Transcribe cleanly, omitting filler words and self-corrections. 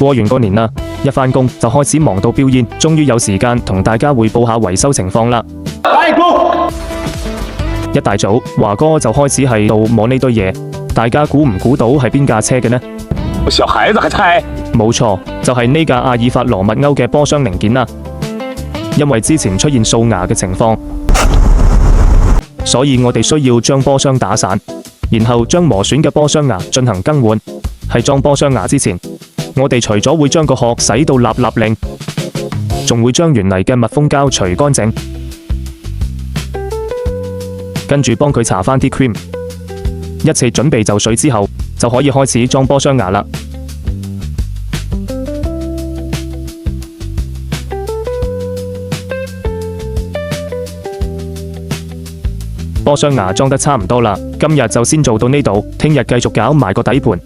過完個年啦，一返工就開始忙到飆煙，終於有時間同大家匯報下維修情況啦。一大早，華哥就開始喺度摸呢堆嘢，大家估唔估到係邊架車嘅呢？小孩子還猜？冇錯，就係呢架阿爾法羅密歐嘅波箱零件啦。因為之前出現掃牙嘅情況，所以我哋需要將波箱打散，然後將磨損嘅波箱牙進行更換。喺裝波箱牙之前，我哋除咗會將個殼洗到立立令，仲會將原嚟嘅密封膠除乾淨，跟住幫佢搽返啲 cream。一切準備就緒之後，就可以開始裝波箱牙啦。波箱牙裝得差唔多啦，今日就先做到呢度，聽日繼續搞埋個底盤。